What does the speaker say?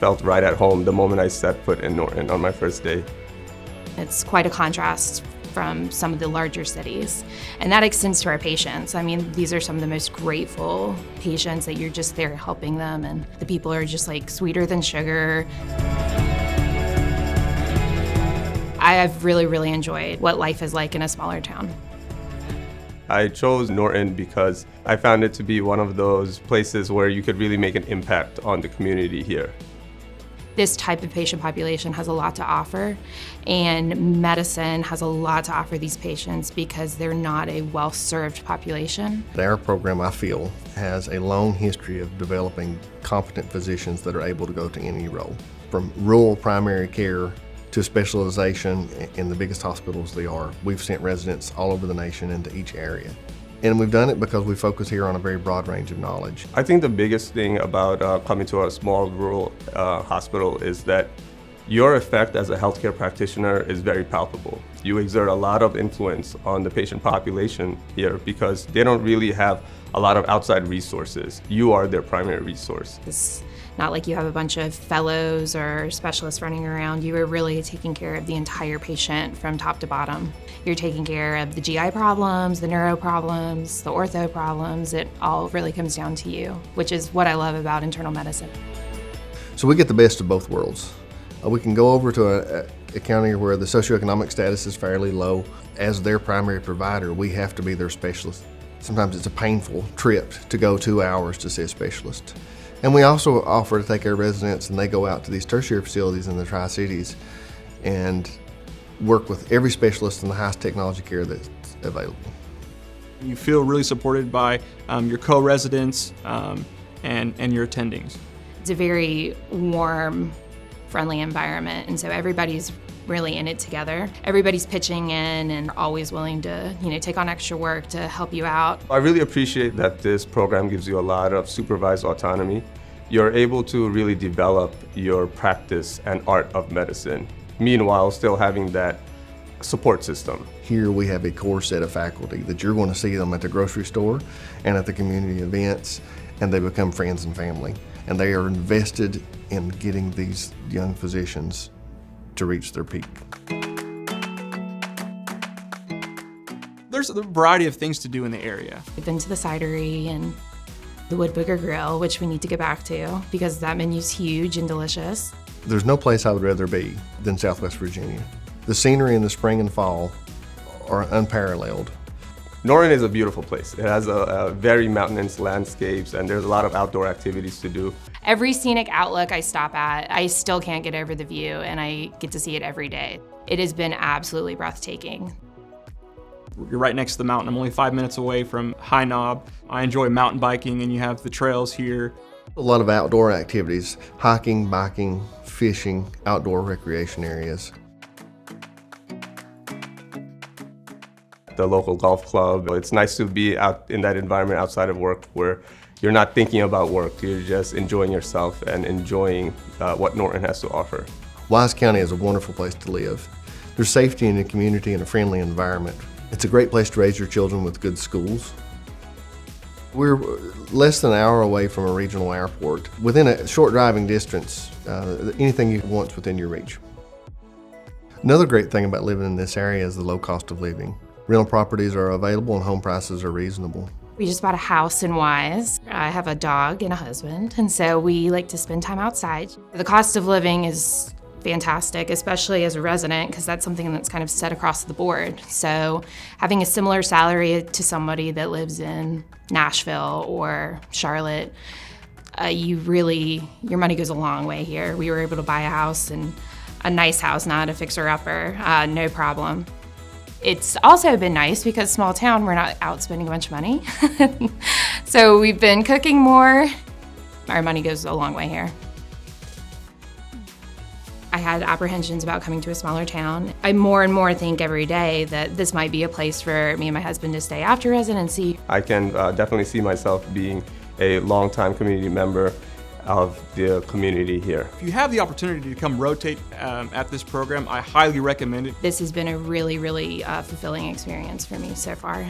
felt right at home the moment I set foot in Norton on my first day. It's quite a contrast from some of the larger cities, and that extends to our patients. I mean, these are some of the most grateful patients that you're just there helping them, and the people are just like sweeter than sugar. I have really enjoyed what life is like in a smaller town. I chose Norton because I found it to be one of those places where you could really make an impact on the community here. This type of patient population has a lot to offer, and medicine has a lot to offer these patients because they're not a well-served population. Our program, I feel, has a long history of developing competent physicians that are able to go to any role. From rural primary care to specialization in the biggest hospitals they are. We've sent residents all over the nation into each area. And we've done it because we focus here on a very broad range of knowledge. I think the biggest thing about coming to a small rural hospital is that your effect as a healthcare practitioner is very palpable. You exert a lot of influence on the patient population here because they don't really have a lot of outside resources. You are their primary resource. It's not like you have a bunch of fellows or specialists running around. You are really taking care of the entire patient from top to bottom. You're taking care of the GI problems, the neuro problems, the ortho problems. It all really comes down to you, which is what I love about internal medicine. So we get the best of both worlds. We can go over to a county where the socioeconomic status is fairly low. As their primary provider, we have to be their specialist. Sometimes it's a painful trip to go 2 hours to see a specialist. And we also offer to take our residents and they go out to these tertiary facilities in the Tri-Cities and work with every specialist in the highest technology care that's available. You feel really supported by your co-residents and your attendings. It's a very warm, friendly environment, and so everybody's really in it together. Everybody's pitching in and always willing to, take on extra work to help you out. I really appreciate that this program gives you a lot of supervised autonomy. You're able to really develop your practice and art of medicine, meanwhile still having that support system. Here we have a core set of faculty that you're going to see them at the grocery store and at the community events, and they become friends and family. And they are invested in getting these young physicians to reach their peak. There's a variety of things to do in the area. We've been to the cidery and the Wood Booger Grill, which we need to get back to because that menu's huge and delicious. There's no place I would rather be than Southwest Virginia. The scenery in the spring and fall are unparalleled. Norton is a beautiful place. It has a very mountainous landscapes and there's a lot of outdoor activities to do. Every scenic outlook I stop at, I still can't get over the view, and I get to see it every day. It has been absolutely breathtaking. You're right next to the mountain. I'm only 5 minutes away from High Knob. I enjoy mountain biking, and you have the trails here. A lot of outdoor activities, hiking, biking, fishing, outdoor recreation areas. The local golf club. It's nice to be out in that environment outside of work where you're not thinking about work, you're just enjoying yourself and enjoying what Norton has to offer. Wise County is a wonderful place to live. There's safety in the community and a friendly environment. It's a great place to raise your children with good schools. We're less than an hour away from a regional airport. Within a short driving distance, anything you want's within your reach. Another great thing about living in this area is the low cost of living. Rental properties are available and home prices are reasonable. We just bought a house in Wise. I have a dog and a husband, and so we like to spend time outside. The cost of living is fantastic, especially as a resident, because that's something that's kind of set across the board. So having a similar salary to somebody that lives in Nashville or Charlotte, your money goes a long way here. We were able to buy a house, and a nice house, not a fixer-upper, no problem. It's also been nice because small town, we're not out spending a bunch of money. So we've been cooking more. Our money goes a long way here. I had apprehensions about coming to a smaller town. I more and more think every day that this might be a place for me and my husband to stay after residency. I can definitely see myself being a longtime community member of the community here. If you have the opportunity to come rotate at this program, I highly recommend it. This has been a really fulfilling experience for me so far.